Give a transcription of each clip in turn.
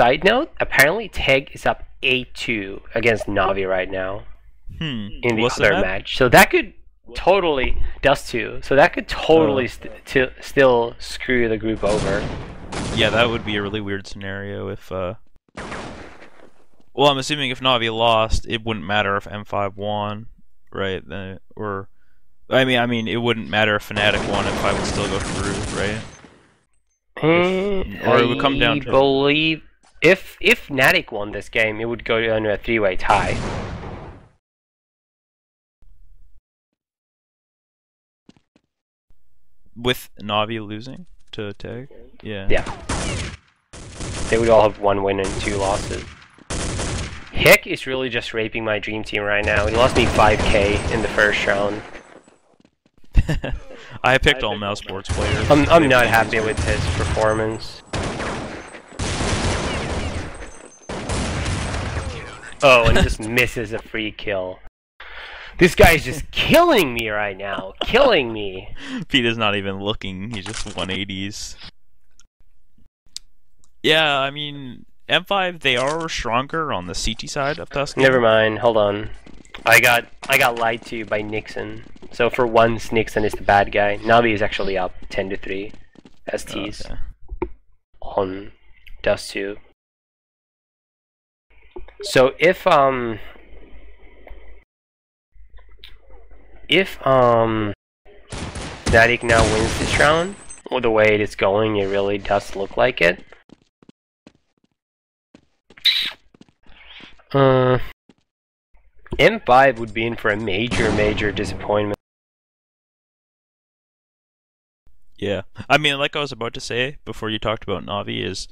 Side note, apparently Teg is up 8-2 against Navi right now in the What's other that? match. So that could totally, Dust 2, so that could totally still screw the group over. Yeah, that would be a really weird scenario if, well, I'm assuming if Navi lost, it wouldn't matter if M5 won, right? Or, I mean, it wouldn't matter if Fnatic won, M5 would still go through, right? Or it would come down to... I believe if Fnatic won this game, it would go down to a 3-way tie. With Navi losing to Tag? Yeah. Yeah. They would all have 1 win and 2 losses. Hick is really just raping my dream team right now. He lost me 5k in the first round. I picked all Mouse Sports players. I'm not happy with his performance. Oh, and just misses a free kill. This guy's just killing me right now. Killing me. Pete is not even looking. He's just 180s. Yeah, I mean, M5, they are stronger on the CT side of Tuscan. Never mind. Hold on. I got lied to by Nixon. So for once, Nixon is the bad guy. Navi is actually up 10-3 STs on Dust 2. So if Fnatic now wins this round, or the way it is going, it really does look like it. M5 would be in for a major disappointment. Yeah, I mean, like I was about to say before you talked about Navi is,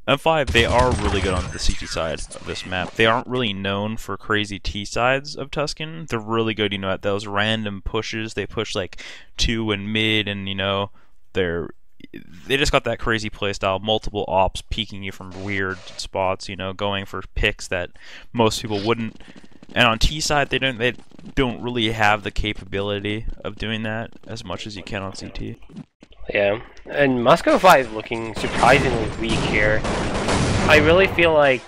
M5, they are really good on the CT side of this map. They aren't really known for crazy T sides of Tuscan. They're really good, you know, at those random pushes. They push like 2 and mid, and you know, they just got that crazy playstyle, multiple ops peeking you from weird spots, you know, going for picks that most people wouldn't. And on T side, they don't really have the capability of doing that as much as you can on CT. Yeah, and Moscow 5 looking surprisingly weak here. I really feel like,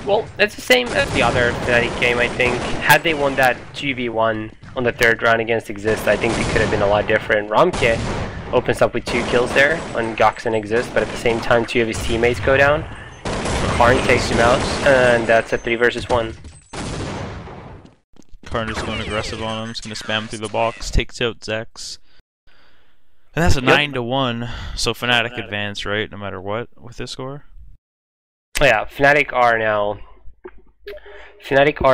well, it's the same as the other Fnatic game, I think. Had they won that 2v1 on the 3rd round against Exist, I think it could have been a lot different. Ramke opens up with 2 kills there on Gox and Exist, but at the same time 2 of his teammates go down. Karn takes him out, and that's a 3 versus 1. Karn just going aggressive on him, just going to spam through the box, takes out Zex. And that's a 9-1, so Fnatic advance, right, no matter what, with this score? Yeah, Fnatic are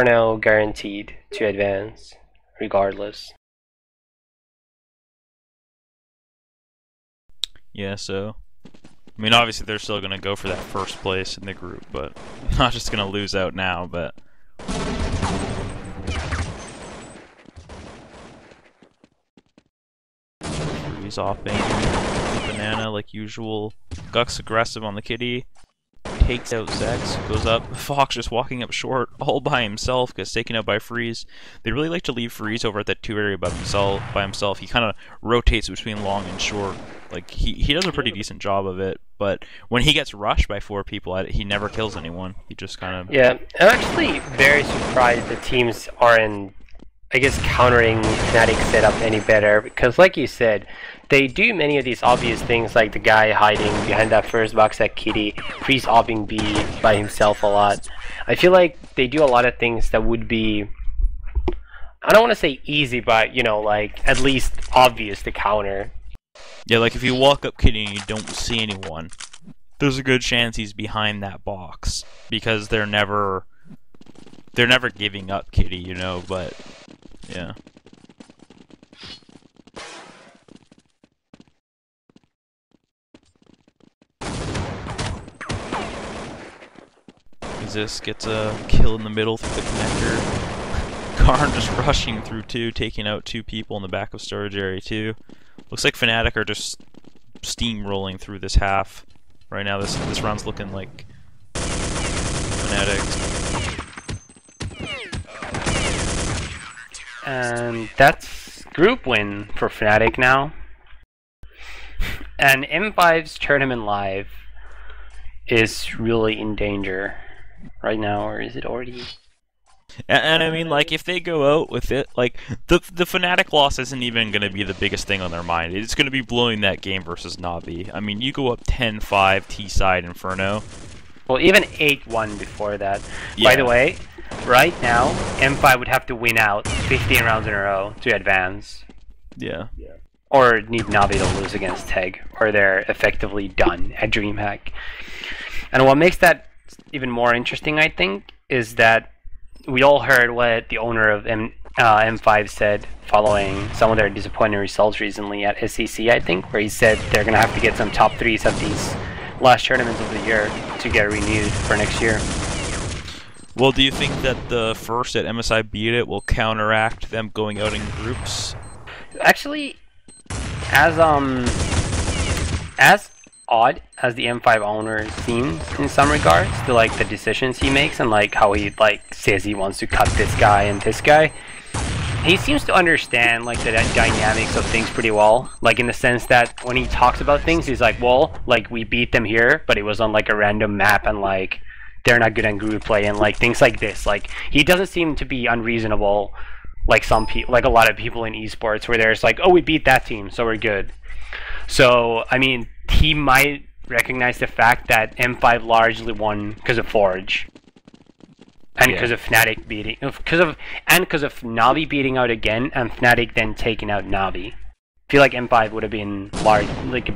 now guaranteed to advance, regardless. Yeah, so, I mean, obviously they're still going to go for that first place in the group, but not just going to lose out now, but... He's offing banana like usual. Gux aggressive on the kitty. Takes out Zex. Goes up. Fox just walking up short all by himself. Gets taken out by Freeze. They really like to leave Freeze over at that 2 area by himself. He kind of rotates between long and short. Like he does a pretty decent job of it. But when he gets rushed by 4 people, he never kills anyone. He just kind of... Yeah, I'm actually very surprised the teams aren't, I guess, countering Fnatic setup any better, because like you said, they do many of these obvious things, like the guy hiding behind that first box at Kitty, Freeze opping B by himself a lot. I feel like they do a lot of things that would be, I don't want to say easy, but you know, like at least obvious to counter. Yeah, like if you walk up Kitty and you don't see anyone, there's a good chance he's behind that box, because they're never giving up Kitty, you know, but yeah. This gets a kill in the middle through the connector. Karn just rushing through 2, taking out 2 people in the back of storage area 2. Looks like Fnatic are just steamrolling through this half. Right now this round's looking like Fnatic. And that's group win for Fnatic now. And M5's tournament live is really in danger right now, or is it already? And I mean, like, if they go out with it, like, the Fnatic loss isn't even going to be the biggest thing on their mind. It's going to be blowing that game versus Navi. I mean, you go up 10-5 T-side Inferno. Well, even 8-1 before that. Yeah. By the way, right now, M5 would have to win out 15 rounds in a row to advance. Yeah. Or need Navi to lose against Teg, or they're effectively done at DreamHack. And what makes that even more interesting, I think, is that we all heard what the owner of M5 said following some of their disappointing results recently at SEC, I think, where he said they're going to have to get some top 3s at these last tournaments of the year to get renewed for next year. Well, do you think that the first at MSI Beat It will counteract them going out in groups? Actually, as odd as the M5 owner seems in some regards to like the decisions he makes and like how he like says he wants to cut this guy and this guy, he seems to understand like the dynamics of things pretty well, like in the sense that when he talks about things he's like, well, like we beat them here but it was on like a random map and like they're not good at group play and like things like this. Like he doesn't seem to be unreasonable like some people, like a lot of people in esports where there's like, oh, we beat that team so we're good. So I mean, he might recognize the fact that M5 largely won because of Forge, and because of Fnatic beating, because of Navi beating out again, and Fnatic then taking out Navi. I feel like M5 would have been large, like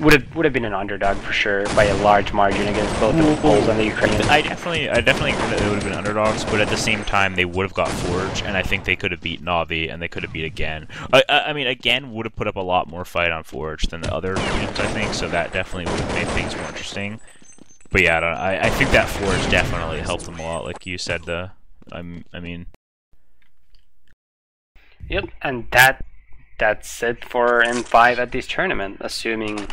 would have been an underdog for sure by a large margin against both the Poles and the Ukrainians. I definitely agree that they would have been underdogs, but at the same time they would have got Forge, and I think they could have beat Navi and they could have beat Again. I mean, Again would have put up a lot more fight on Forge than the other teams, I think, so that definitely would have made things more interesting. But yeah, I think that Forge definitely helped them a lot, like you said. I mean. Yep, and that's it for M5 at this tournament, assuming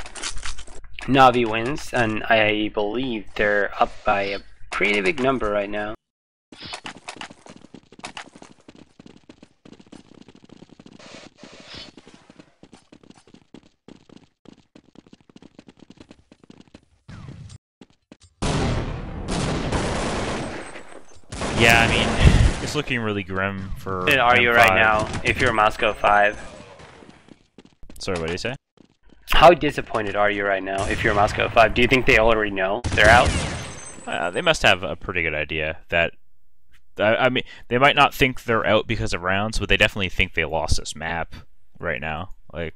Navi wins, and I believe they're up by a pretty big number right now. Yeah, I mean, it's looking really grim for Where are you M5. right now, if you're Moscow 5? Sorry, what did you say? How disappointed are you right now, if you're Moscow 5? Do you think they already know they're out? They must have a pretty good idea that... I mean, they might not think they're out because of rounds, but they definitely think they lost this map right now. Like,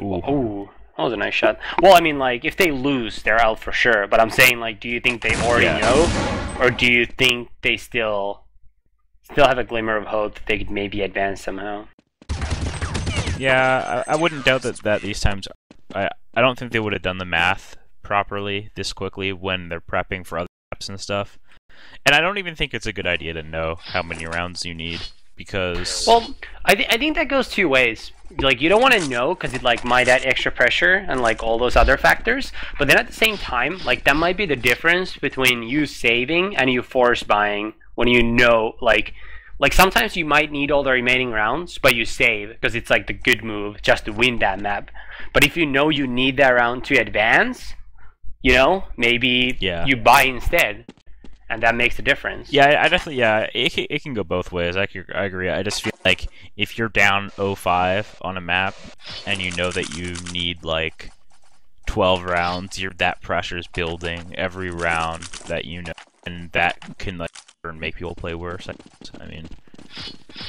ooh, that was a nice shot. Well, I mean, like, if they lose, they're out for sure. But I'm saying, like, do you think they already know? Or do you think they still have a glimmer of hope that they could maybe advance somehow? Yeah, I wouldn't doubt that these times. I don't think they would have done the math properly this quickly when they're prepping for other maps and stuff. And I don't even think it's a good idea to know how many rounds you need, because... Well, I think that goes two ways. Like, you don't want to know because it like might add extra pressure and like all those other factors. But then at the same time, like that might be the difference between you saving and you force buying when you know like sometimes you might need all the remaining rounds, but you save because it's like the good move just to win that map. But if you know you need that round to advance, you know, maybe you buy instead. And that makes a difference. Yeah, I definitely, it can go both ways. I agree. I just feel like if you're down 0-5 on a map and you know that you need like 12 rounds, that pressure's building every round that you know, and that can like make people play worse. I mean,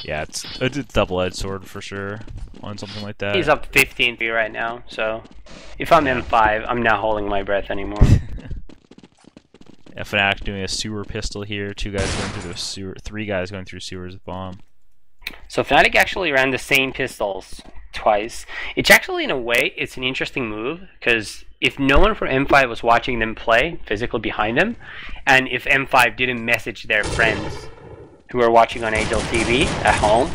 yeah, it's a double-edged sword for sure on something like that. He's up 15 right now, so if I'm M5, I'm not holding my breath anymore. Fnatic doing a sewer pistol here. 2 guys going through the sewer. 3 guys going through sewers with bomb. So Fnatic actually ran the same pistols twice. It's actually, in a way, it's an interesting move, because if no one from M5 was watching them play physically behind them, and if M5 didn't message their friends who are watching on HL TV at home,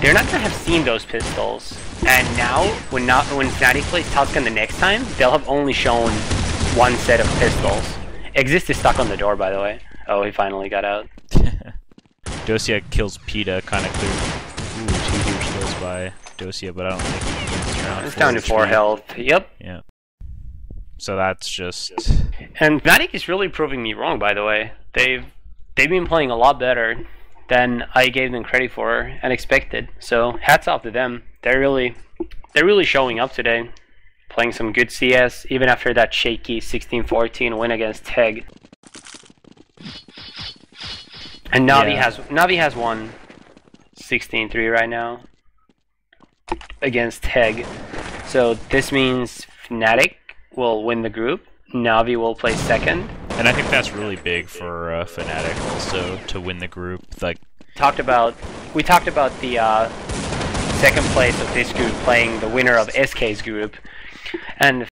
they're not going to have seen those pistols. And now, when Fnatic plays Tuscan the next time, they'll have only shown one set of pistols. Exist is stuck on the door, by the way. Oh, he finally got out. Dosia kills Peta kind of clear. Ooh, 2 huge kills by Dosia, but I don't think he wins this round. It's down to 4 health. Yep. Yeah. So that's just... And Fnatic is really proving me wrong, by the way. They've been playing a lot better than I gave them credit for and expected. So hats off to them. They're really showing up today. Playing some good CS, even after that shaky 16-14 win against Teg. And Navi has won 16-3 right now against Teg. So this means Fnatic will win the group. Navi will play second. And I think that's really big for Fnatic also to win the group. Like we talked about the second place of this group playing the winner of SK's group, and